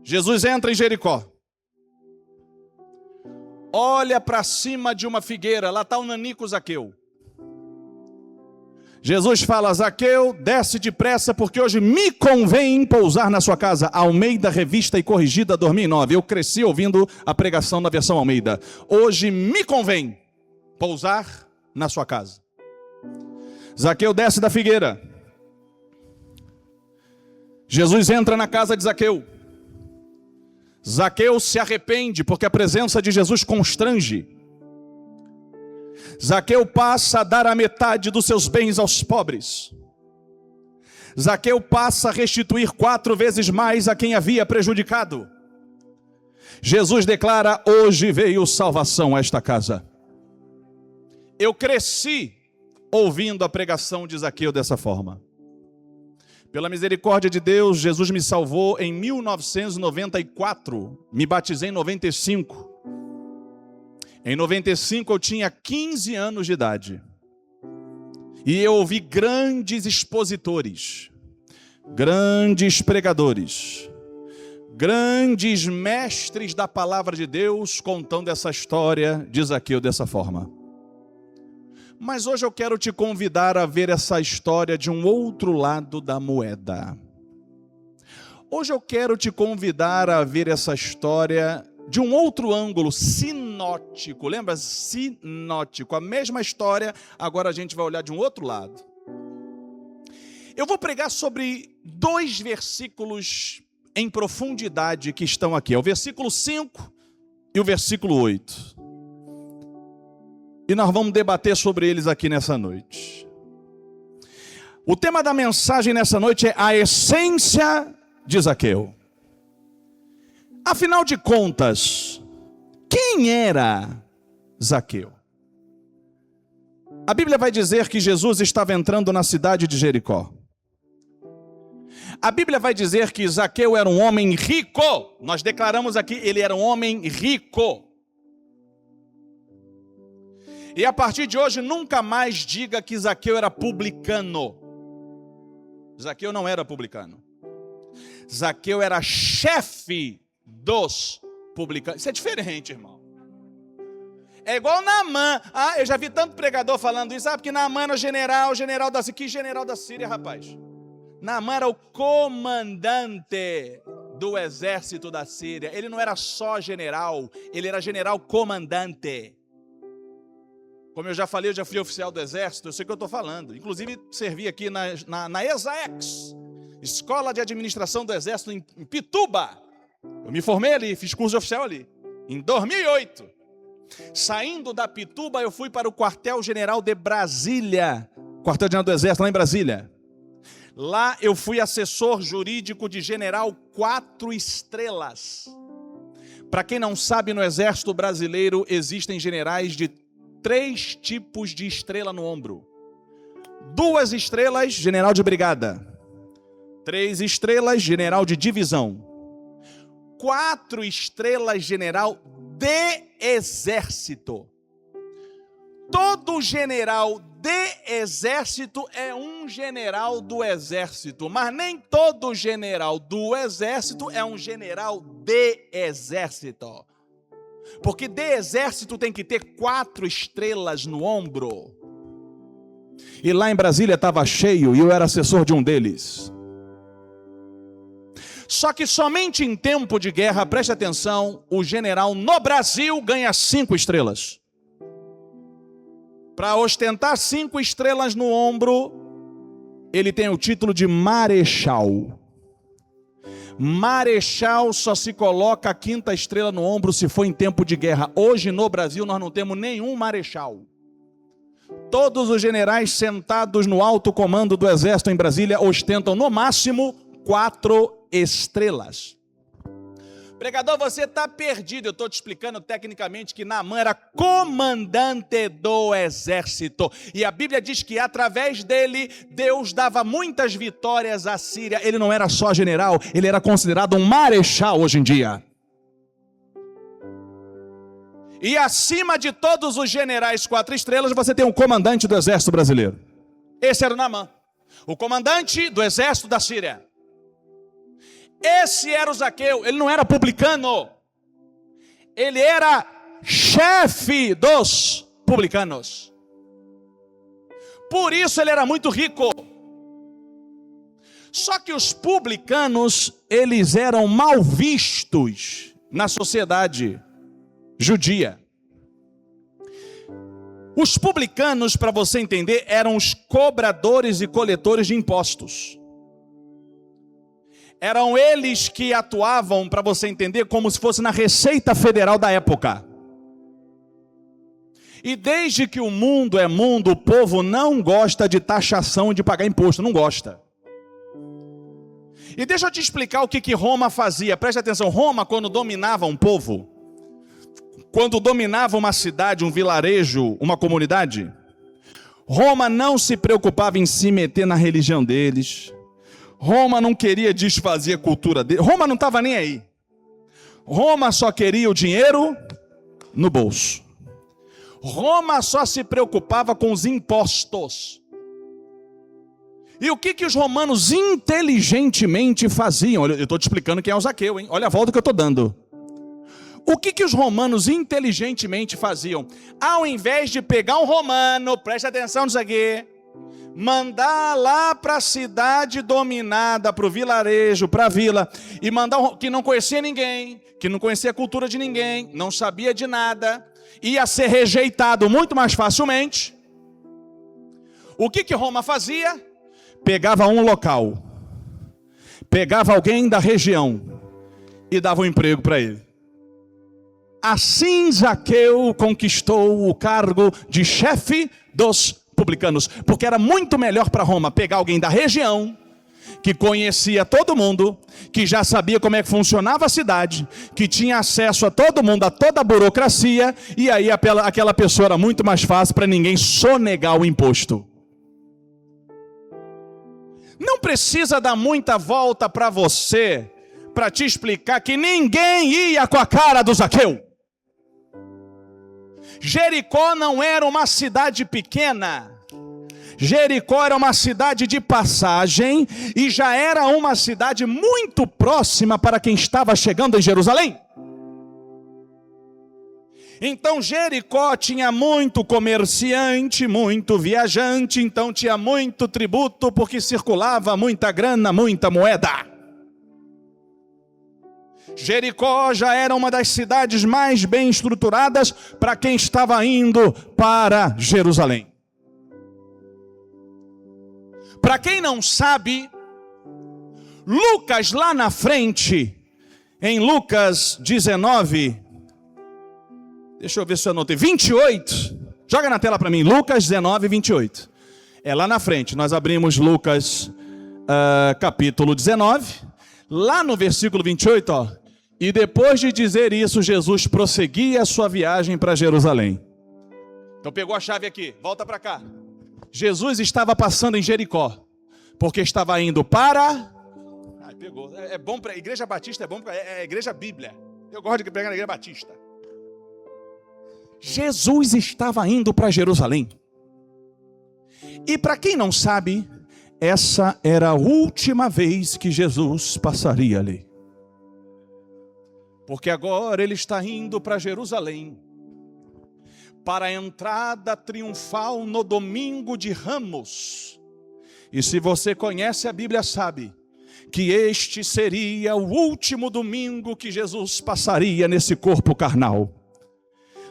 Jesus entra em Jericó. Olha para cima de uma figueira, lá está o nanico Zaqueu. Jesus fala: Zaqueu, desce depressa, porque hoje me convém pousar na sua casa. Almeida, revista e corrigida, 2009. Eu cresci ouvindo a pregação na versão Almeida. Hoje me convém pousar na sua casa. Zaqueu desce da figueira. Jesus entra na casa de Zaqueu. Zaqueu se arrepende porque a presença de Jesus constrange. Zaqueu passa a dar a metade dos seus bens aos pobres. Zaqueu passa a restituir 4 vezes mais a quem havia prejudicado. Jesus declara: hoje veio salvação a esta casa. Eu cresci ouvindo a pregação de Zaqueu dessa forma. Pela misericórdia de Deus, Jesus me salvou em 1994. Me batizei em 95. Em 95 eu tinha 15 anos de idade. E eu ouvi grandes expositores, grandes pregadores, grandes mestres da palavra de Deus contando essa história de Zaqueu dessa forma. Mas hoje eu quero te convidar a ver essa história de um outro lado da moeda. Hoje eu quero te convidar a ver essa história de um outro ângulo, sinótico. Lembra? Sinótico. A mesma história, agora a gente vai olhar de um outro lado. Eu vou pregar sobre 2 versículos em profundidade que estão aqui. É o versículo 5 e o versículo 8. E nós vamos debater sobre eles aqui nessa noite. O tema da mensagem nessa noite é a essência de Zaqueu. Afinal de contas, quem era Zaqueu? A Bíblia vai dizer que Jesus estava entrando na cidade de Jericó. A Bíblia vai dizer que Zaqueu era um homem rico. Nós declaramos aqui, ele era um homem rico. E a partir de hoje, nunca mais diga que Zaqueu era publicano. Zaqueu não era publicano. Zaqueu era chefe dos publicanos. Isso é diferente, irmão. É igual Naamã. Eu já vi tanto pregador falando isso. Porque Naamã era general da Síria. Que general da Síria, rapaz? Naamã era o comandante do exército da Síria. Ele não era só general, ele era general comandante. Como eu já falei, eu já fui oficial do exército, eu sei o que eu estou falando. Inclusive, servi aqui na ESAEX, Escola de Administração do Exército em Pituba. Eu me formei ali, fiz curso de oficial ali, em 2008. Saindo da Pituba, eu fui para o quartel-general de Brasília, quartel-general do Exército lá em Brasília. Lá eu fui assessor jurídico de general 4 estrelas. Para quem não sabe, no Exército Brasileiro existem generais de 3 tipos de estrela no ombro. 2 estrelas, general de brigada. 3 estrelas, general de divisão. 4 estrelas, general de exército. Todo general de exército é um general do exército, mas nem todo general do exército é um general de exército. Porque de exército tem que ter 4 estrelas no ombro. E lá em Brasília estava cheio e eu era assessor de um deles. Só que somente em tempo de guerra, preste atenção, o general no Brasil ganha 5 estrelas. Para ostentar 5 estrelas no ombro, ele tem o título de marechal. Marechal só se coloca a 5ª estrela no ombro se for em tempo de guerra. Hoje no Brasil nós não temos nenhum marechal. Todos os generais sentados no alto comando do exército em Brasília ostentam no máximo 4 estrelas. Pregador, você está perdido. Eu estou te explicando tecnicamente que Naamã era comandante do exército. E a Bíblia diz que através dele, Deus dava muitas vitórias à Síria. Ele não era só general, ele era considerado um marechal hoje em dia. E acima de todos os generais 4 estrelas, você tem um comandante do exército brasileiro. Esse era o Naamã, o comandante do exército da Síria. Esse era o Zaqueu. Ele não era publicano, ele era chefe dos publicanos. Por isso ele era muito rico. Só que os publicanos, eles eram mal vistos na sociedade judia. Os publicanos, para você entender, eram os cobradores e coletores de impostos. Eram eles que atuavam, para você entender, como se fosse na Receita Federal da época. E desde que o mundo é mundo, o povo não gosta de taxação e de pagar imposto, não gosta. E deixa eu te explicar o que Roma fazia. Preste atenção, Roma, quando dominava um povo, quando dominava uma cidade, um vilarejo, uma comunidade, Roma não se preocupava em se meter na religião deles. Roma não queria desfazer a cultura dele. Roma não estava nem aí. Roma só queria o dinheiro no bolso. Roma só se preocupava com os impostos. E o que os romanos inteligentemente faziam? Olha, eu estou te explicando quem é o Zaqueu, hein? Olha a volta que eu estou dando. O que os romanos inteligentemente faziam? Ao invés de pegar um romano, preste atenção nisso aqui, mandar lá para a cidade dominada, para o vilarejo, para a vila, e mandar que não conhecia ninguém, que não conhecia a cultura de ninguém, não sabia de nada, ia ser rejeitado muito mais facilmente. O que Roma fazia? Pegava um local, pegava alguém da região e dava um emprego para ele. Assim Zaqueu conquistou o cargo de chefe dos publicanos, porque era muito melhor para Roma pegar alguém da região que conhecia todo mundo, que já sabia como é que funcionava a cidade, que tinha acesso a todo mundo, a toda a burocracia, e aí aquela pessoa era muito mais fácil para ninguém sonegar o imposto. Não precisa dar muita volta para você, para te explicar que ninguém ia com a cara do Zaqueu. Jericó não era uma cidade pequena. Jericó era uma cidade de passagem e já era uma cidade muito próxima para quem estava chegando em Jerusalém. Então Jericó tinha muito comerciante, muito viajante, então tinha muito tributo, porque circulava muita grana, muita moeda. Jericó já era uma das cidades mais bem estruturadas para quem estava indo para Jerusalém. Para quem não sabe, Lucas lá na frente, em Lucas 19, deixa eu ver se eu anotei, 28, joga na tela para mim, Lucas 19, 28. É lá na frente, nós abrimos Lucas capítulo 19, lá no versículo 28, ó. E depois de dizer isso, Jesus prosseguia a sua viagem para Jerusalém. Então pegou a chave aqui, volta para cá. Jesus estava passando em Jericó, porque estava indo para... pegou. É bom para Igreja Batista, é bom para Igreja Bíblia. Eu gosto de pregar na Igreja Batista. Jesus estava indo para Jerusalém. E para quem não sabe, essa era a última vez que Jesus passaria ali. Porque agora ele está indo para Jerusalém, para a entrada triunfal no domingo de Ramos. E se você conhece a Bíblia, sabe que este seria o último domingo que Jesus passaria nesse corpo carnal.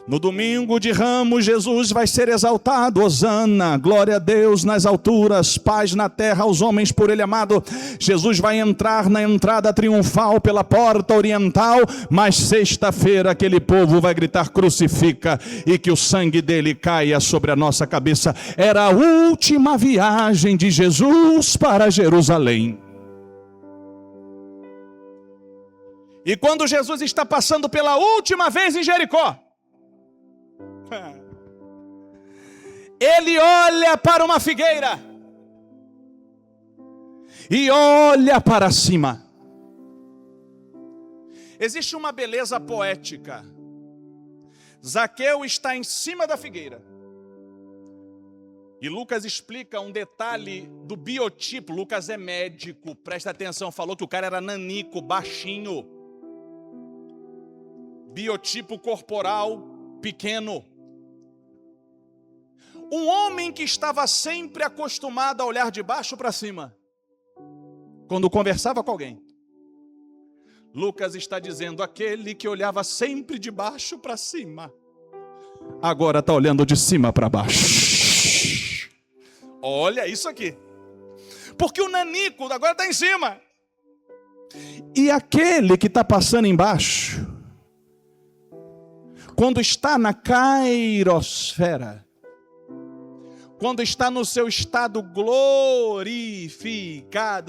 No domingo de Ramos, Jesus vai ser exaltado, hosana, glória a Deus nas alturas, paz na terra aos homens por ele amado. Jesus vai entrar na entrada triunfal pela porta oriental, mas sexta-feira aquele povo vai gritar crucifica e que o sangue dele caia sobre a nossa cabeça. Era a última viagem de Jesus para Jerusalém. E quando Jesus está passando pela última vez em Jericó, ele olha para uma figueira e olha para cima. Existe uma beleza poética. Zaqueu está em cima da figueira. E Lucas explica um detalhe do biotipo. Lucas é médico, presta atenção, falou que o cara era nanico, baixinho. Biotipo corporal pequeno. Um homem que estava sempre acostumado a olhar de baixo para cima, quando conversava com alguém. Lucas está dizendo, aquele que olhava sempre de baixo para cima, agora está olhando de cima para baixo. Olha isso aqui. Porque o nanico agora está em cima. E aquele que está passando embaixo, quando está na cairosfera, quando está no seu estado glorificado,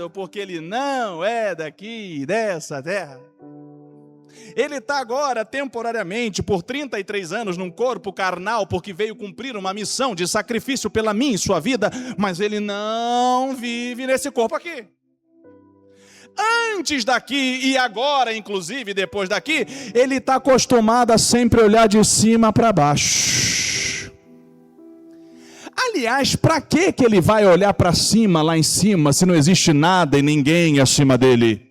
porque ele não é daqui, dessa terra. Ele está agora temporariamente, por 33 anos, num corpo carnal, porque veio cumprir uma missão de sacrifício pela minha e sua vida, mas ele não vive nesse corpo aqui. Antes daqui e agora, inclusive depois daqui, ele está acostumado a sempre olhar de cima para baixo. Aliás, para que ele vai olhar para cima, lá em cima, se não existe nada e ninguém acima dele?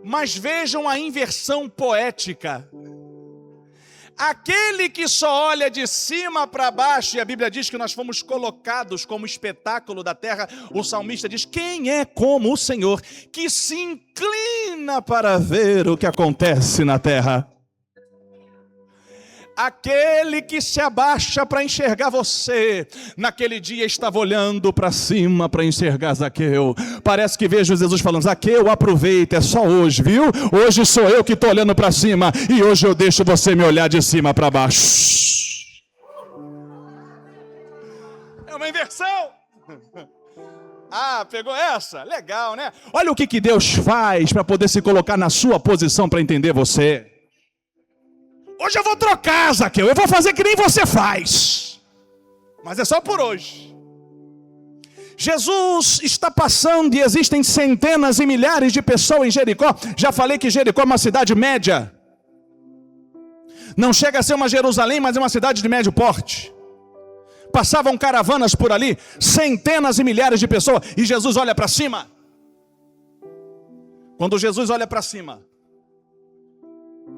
Mas vejam a inversão poética. Aquele que só olha de cima para baixo, e a Bíblia diz que nós fomos colocados como espetáculo da terra, o salmista diz, quem é como o Senhor, que se inclina para ver o que acontece na terra? Aquele que se abaixa para enxergar você, naquele dia estava olhando para cima para enxergar Zaqueu. Parece que vejo Jesus falando, Zaqueu, aproveita, é só hoje, viu? Hoje sou eu que estou olhando para cima e hoje eu deixo você me olhar de cima para baixo. É uma inversão. Ah, pegou essa? Legal, né? Olha o que Deus faz para poder se colocar na sua posição para entender você. Hoje eu vou trocar, Zaqueu. Eu vou fazer que nem você faz. Mas é só por hoje. Jesus está passando e existem centenas e milhares de pessoas em Jericó. Já falei que Jericó é uma cidade média. Não chega a ser uma Jerusalém, mas é uma cidade de médio porte. Passavam caravanas por ali, centenas e milhares de pessoas, e Jesus olha para cima. Quando Jesus olha para cima,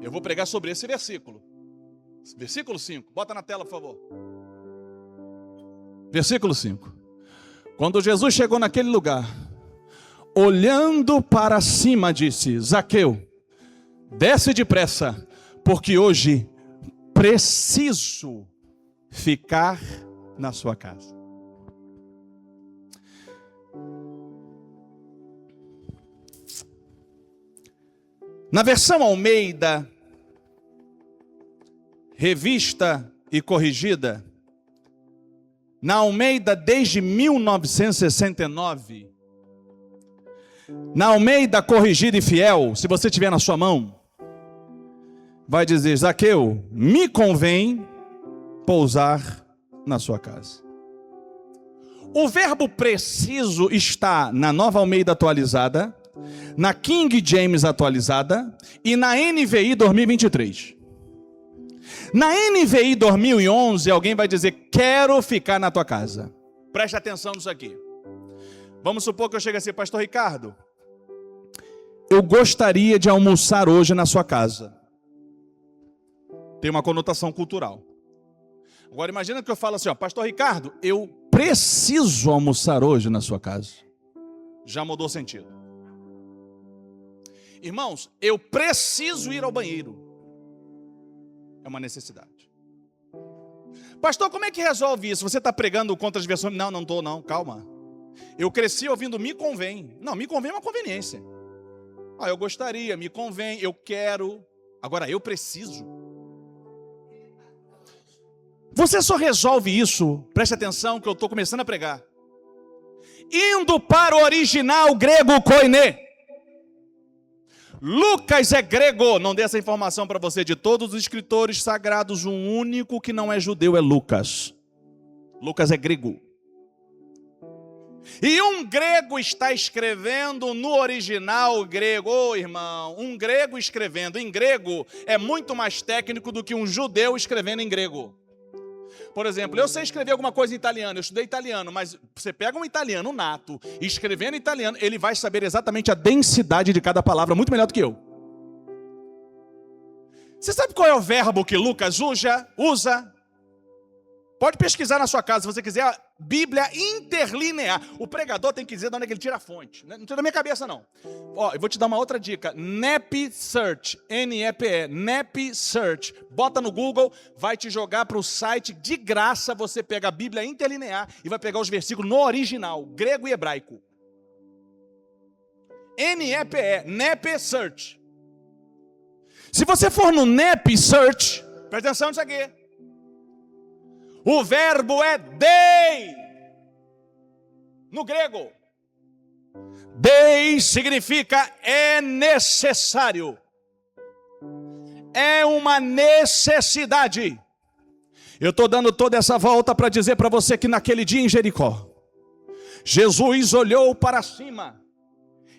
eu vou pregar sobre esse versículo. Versículo 5, bota na tela, por favor. Versículo 5. Quando Jesus chegou naquele lugar, olhando para cima, disse: Zaqueu, desce depressa, porque hoje preciso ficar na sua casa. Na versão Almeida, revista e corrigida, na Almeida desde 1969, na Almeida corrigida e fiel, se você tiver na sua mão, vai dizer: Zaqueu, me convém pousar na sua casa. O verbo preciso está na Nova Almeida atualizada, na King James atualizada e na NVI 2023. Na NVI 2011, alguém vai dizer: quero ficar na tua casa. Preste atenção nisso aqui. Vamos supor que eu chegue assim: Pastor Ricardo, eu gostaria de almoçar hoje na sua casa. Tem uma conotação cultural. Agora imagina que eu falo assim, ó: Pastor Ricardo, eu preciso almoçar hoje na sua casa. Já mudou o sentido. Irmãos, eu preciso ir ao banheiro. É uma necessidade. Pastor, como é que resolve isso? Você está pregando contra as versões? Não, não estou não, calma. Eu cresci ouvindo me convém. Não, me convém é uma conveniência. Ah, eu gostaria, me convém, eu quero. Agora, eu preciso. Você só resolve isso, preste atenção que eu estou começando a pregar, indo para o original grego koiné. Lucas é grego, não dei essa informação para você. De todos os escritores sagrados, o único que não é judeu é Lucas. Lucas é grego. E um grego está escrevendo no original grego. Ô irmão, um grego escrevendo em grego é muito mais técnico do que um judeu escrevendo em grego. Por exemplo, eu sei escrever alguma coisa em italiano, eu estudei italiano, mas você pega um italiano nato e escrevendo em italiano, ele vai saber exatamente a densidade de cada palavra, muito melhor do que eu. Você sabe qual é o verbo que Lucas usa? Pode pesquisar na sua casa, se você quiser, Bíblia interlinear. O pregador tem que dizer de onde é que ele tira a fonte. Não tira da minha cabeça, não. Ó, eu vou te dar uma outra dica. NEP Search, N-E-P-E, NEP Search. Bota no Google, vai te jogar para o site de graça. Você pega a Bíblia interlinear e vai pegar os versículos no original, grego e hebraico. NEPE, NEP Search. Se você for no NEP Search, presta atenção nisso aqui. O verbo é dei. No grego. Dei significa é necessário. É uma necessidade. Eu estou dando toda essa volta para dizer para você que naquele dia em Jericó, Jesus olhou para cima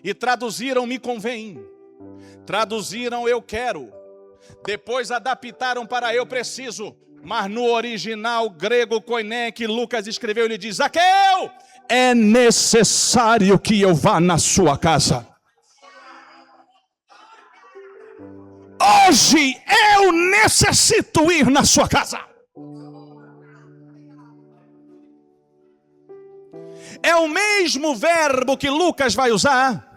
e traduziram me convém. Traduziram eu quero. Depois adaptaram para eu preciso. Mas no original grego koiné que Lucas escreveu, ele diz: Zaqueu, é necessário que eu vá na sua casa. Hoje eu necessito ir na sua casa. É o mesmo verbo que Lucas vai usar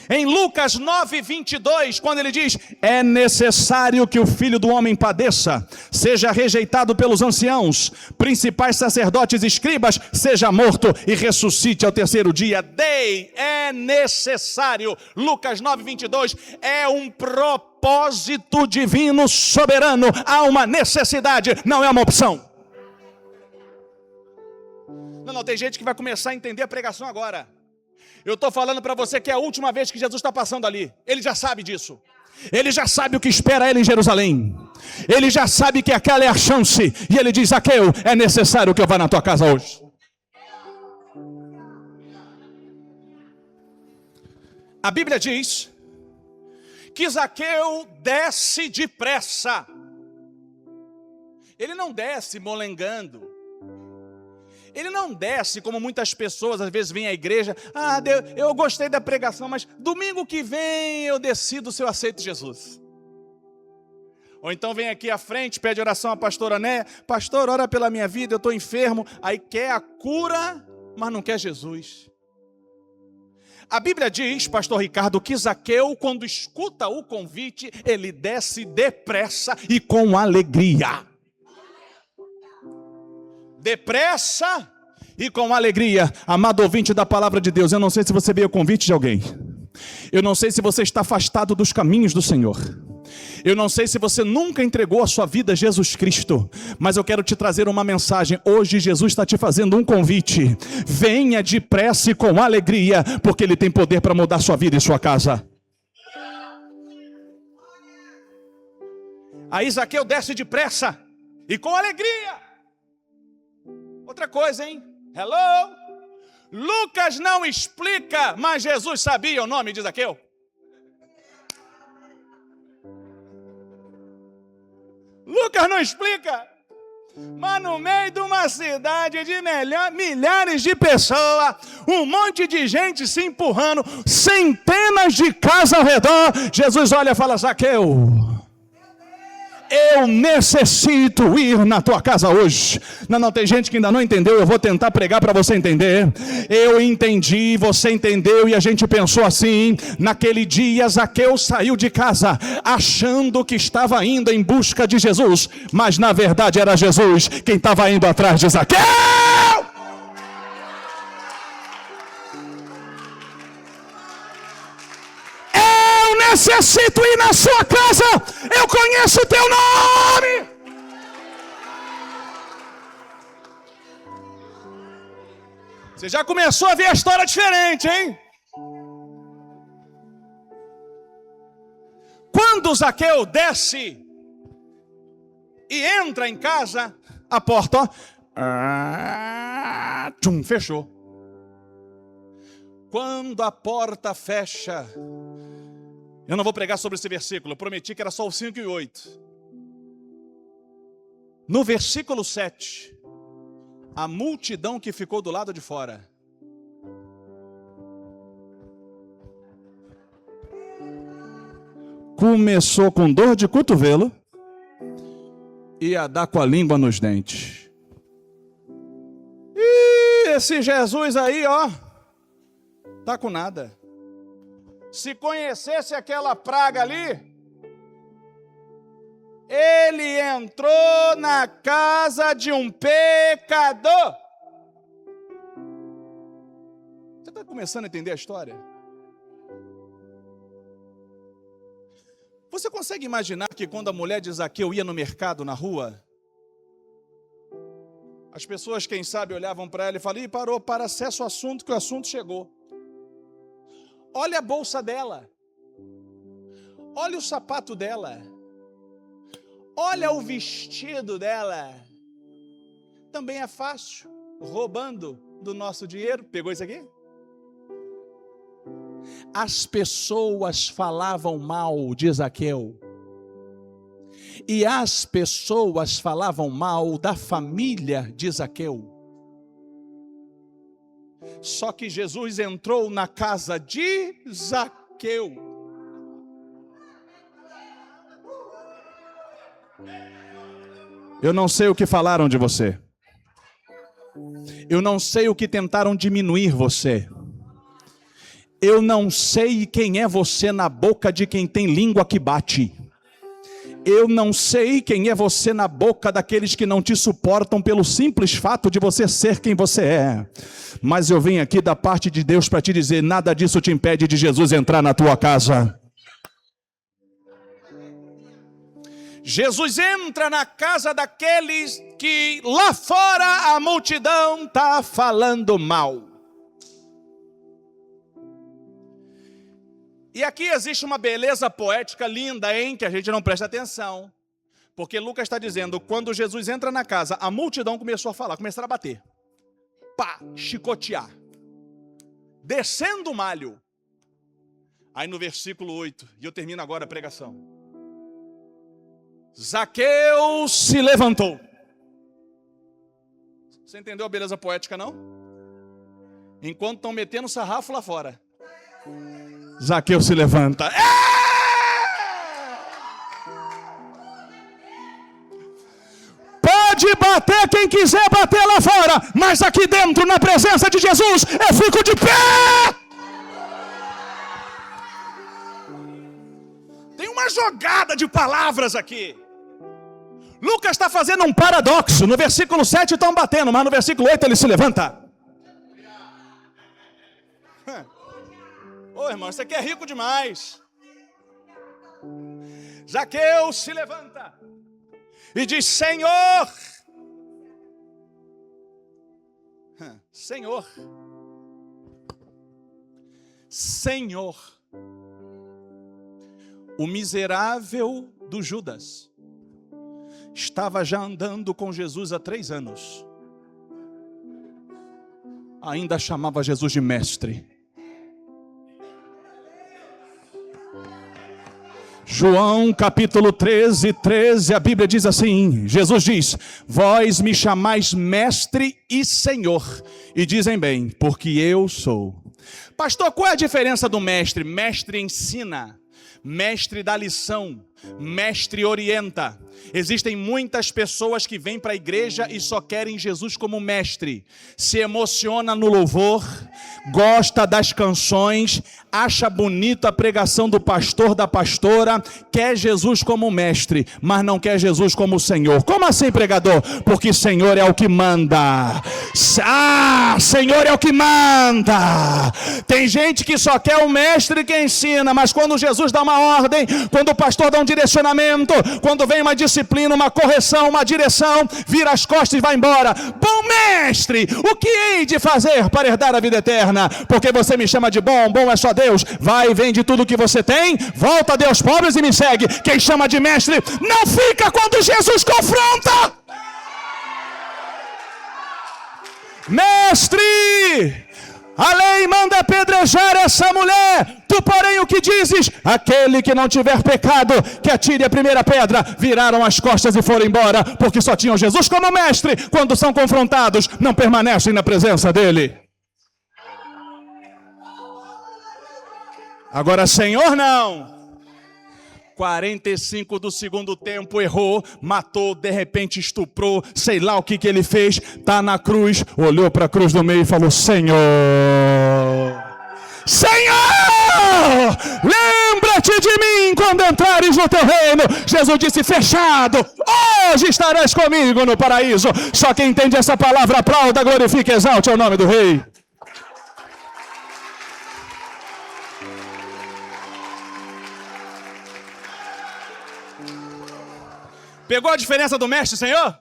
em Lucas 9:22, quando ele diz: é necessário que o Filho do Homem padeça, seja rejeitado pelos anciãos, principais sacerdotes e escribas, seja morto e ressuscite ao terceiro dia. É necessário. Lucas 9:22 é um propósito divino soberano. Há uma necessidade, não é uma opção. Não, tem gente que vai começar a entender a pregação agora. Eu estou falando para você que é a última vez que Jesus está passando ali. Ele já sabe disso. Ele já sabe o que espera ele em Jerusalém. Ele já sabe que aquela é a chance. E ele diz: Zaqueu, é necessário que eu vá na tua casa hoje. A Bíblia diz que Zaqueu desce depressa. Ele não desce molengando. Ele não desce como muitas pessoas às vezes vêm à igreja. Ah, Deus, eu gostei da pregação, mas domingo que vem eu decido se eu aceito Jesus. Ou então vem aqui à frente, pede oração à pastora Né. Pastor, ora pela minha vida, eu estou enfermo. Aí quer a cura, mas não quer Jesus. A Bíblia diz, pastor Ricardo, que Zaqueu, quando escuta o convite, ele desce depressa e com alegria. Depressa e com alegria. Amado ouvinte da palavra de Deus, eu não sei se você veio o convite de alguém. Eu não sei se você está afastado dos caminhos do Senhor. Eu não sei se você nunca entregou a sua vida a Jesus Cristo, mas eu quero te trazer uma mensagem. Hoje Jesus está te fazendo um convite. Venha depressa e com alegria, porque Ele tem poder para mudar sua vida e sua casa. Aí Zaqueu desce depressa e com alegria. Outra coisa, hein? Hello? Lucas não explica, mas Jesus sabia o nome de Zaqueu. Lucas não explica, mas no meio de uma cidade de milhares de pessoas, um monte de gente se empurrando, centenas de casas ao redor, Jesus olha e fala: Zaqueu, eu necessito ir na tua casa hoje. Não, tem gente que ainda não entendeu. Eu vou tentar pregar para você entender. Eu entendi, você entendeu. E a gente pensou assim: naquele dia Zaqueu saiu de casa achando que estava indo em busca de Jesus, mas na verdade era Jesus quem estava indo atrás de Zaqueu. Necessito ir na sua casa, eu conheço o teu nome. Você já começou a ver a história diferente, hein? Quando Zaqueu desce e entra em casa, a porta, ó, fechou. Quando a porta fecha, eu não vou pregar sobre esse versículo, eu prometi que era só o 5 e 8. No versículo 7, a multidão que ficou do lado de fora começou com dor de cotovelo e a dar com a língua nos dentes. E esse Jesus aí, ó, tá com nada. Se conhecesse aquela praga ali, ele entrou na casa de um pecador. Você está começando a entender a história? Você consegue imaginar que quando a mulher de Zaqueu ia no mercado, na rua, as pessoas, quem sabe, olhavam para ela e falavam: parou, para acesso ao assunto, que o assunto chegou. Olha a bolsa dela, olha o sapato dela, olha o vestido dela. Também é fácil, roubando do nosso dinheiro. Pegou isso aqui? As pessoas falavam mal de Zaqueu, e as pessoas falavam mal da família de Zaqueu. Só que Jesus entrou na casa de Zaqueu. Eu não sei o que falaram de você. Eu não sei o que tentaram diminuir você. Eu não sei quem é você na boca de quem tem língua que bate. Eu não sei quem é você na boca daqueles que não te suportam pelo simples fato de você ser quem você é. Mas eu vim aqui da parte de Deus para te dizer: nada disso te impede de Jesus entrar na tua casa. Jesus entra na casa daqueles que lá fora a multidão está falando mal. E aqui existe uma beleza poética linda, hein, que a gente não presta atenção. Porque Lucas está dizendo, quando Jesus entra na casa, a multidão começou a falar, começaram a bater. Pá, chicotear. Descendo o malho. Aí no versículo 8, e eu termino agora a pregação. Zaqueu se levantou. Você entendeu a beleza poética, não? Enquanto estão metendo sarrafo lá fora. Zaqueu se levanta. Pode bater quem quiser bater lá fora, mas aqui dentro, na presença de Jesus, eu fico de pé. Tem uma jogada de palavras aqui. Lucas está fazendo um paradoxo. No versículo 7 estão batendo, mas no versículo 8 ele se levanta. Ô irmão, você aqui é rico demais. Zaqueu se levanta e diz, Senhor, Senhor, Senhor, o miserável do Judas estava já andando com Jesus há 3 anos. Ainda chamava Jesus de mestre. João capítulo 13, a Bíblia diz assim, Jesus diz, vós me chamais mestre e Senhor, e dizem bem, porque eu sou. Pastor, qual é a diferença do mestre? Mestre ensina, mestre dá lição, mestre orienta. Existem muitas pessoas que vêm para a igreja e só querem Jesus como mestre. Se emociona no louvor, gosta das canções, acha bonita a pregação do pastor, da pastora, quer Jesus como mestre, mas não quer Jesus como Senhor. Como assim, pregador? Porque Senhor é o que manda. Senhor é o que manda. Tem gente que só quer o mestre que ensina, mas quando Jesus dá uma ordem, quando o pastor dá um direcionamento, quando vem uma disciplina, uma correção, uma direção, vira as costas e vai embora. Bom mestre, o que hei de fazer para herdar a vida eterna? Porque você me chama de bom, bom é só Deus. Vai e vende tudo o que você tem, volta a Deus pobres e me segue. Quem chama de mestre não fica quando Jesus confronta. Mestre, a lei manda apedrejar essa mulher. Tu, porém, o que dizes? Aquele que não tiver pecado, que atire a primeira pedra. Viraram as costas e foram embora, porque só tinham Jesus como mestre. Quando são confrontados, não permanecem na presença dele. Agora, Senhor, não. 45 do segundo tempo, errou, matou, de repente estuprou, sei lá o que ele fez, está na cruz, olhou para a cruz do meio e falou, Senhor, Senhor, lembra-te de mim quando entrares no teu reino. Jesus disse, fechado, hoje estarás comigo no paraíso. Só quem entende essa palavra aplauda, glorifique, exalte o nome do Rei. Pegou a diferença do mestre, Senhor?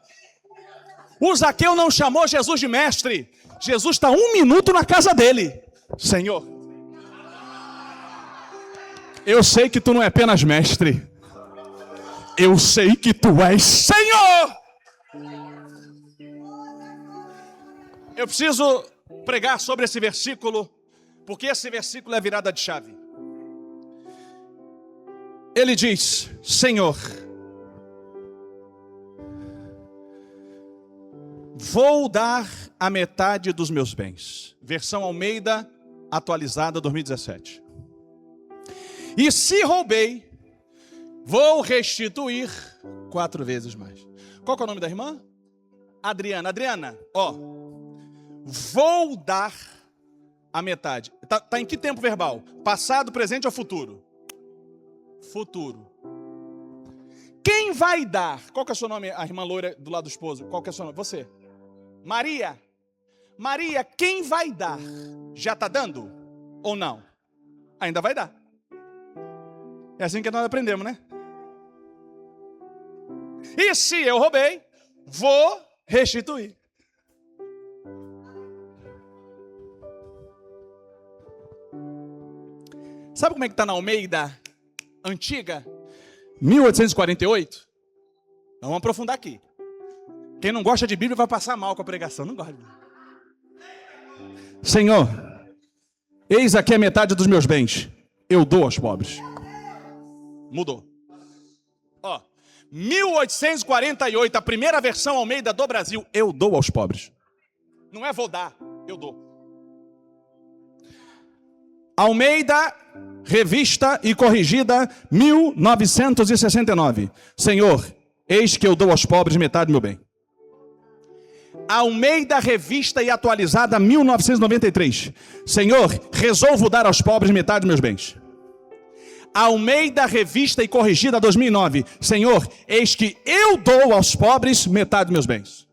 O Zaqueu não chamou Jesus de mestre. Jesus está 1 minuto na casa dele. Senhor, eu sei que tu não é apenas mestre. Eu sei que tu és Senhor. Eu preciso pregar sobre esse versículo, porque esse versículo é a virada de chave. Ele diz, Senhor, vou dar a metade dos meus bens. Versão Almeida, atualizada, 2017. E se roubei, vou restituir 4 vezes mais. Qual que é o nome da irmã? Adriana. Adriana, vou dar a metade. Tá em que tempo verbal? Passado, presente ou futuro? Futuro. Quem vai dar? Qual que é o seu nome? A irmã loira do lado do esposo. Qual que é o seu nome? Você. Maria. Maria, quem vai dar? Já está dando? Ou não? Ainda vai dar. É assim que nós aprendemos, né? E se eu roubei, vou restituir. Sabe como é que está na Almeida antiga? 1848. Vamos aprofundar aqui. Quem não gosta de Bíblia vai passar mal com a pregação. Não gosta de Bíblia. Senhor, eis aqui a metade dos meus bens. Eu dou aos pobres. Mudou. Ó, 1848, a primeira versão Almeida do Brasil. Eu dou aos pobres. Não é vou dar, eu dou. Almeida, revista e corrigida, 1969. Senhor, eis que eu dou aos pobres metade do meu bem. Almeida, revista e atualizada, 1993. Senhor, resolvo dar aos pobres metade dos meus bens. Almeida, revista e corrigida, 2009. Senhor, eis que eu dou aos pobres metade dos meus bens.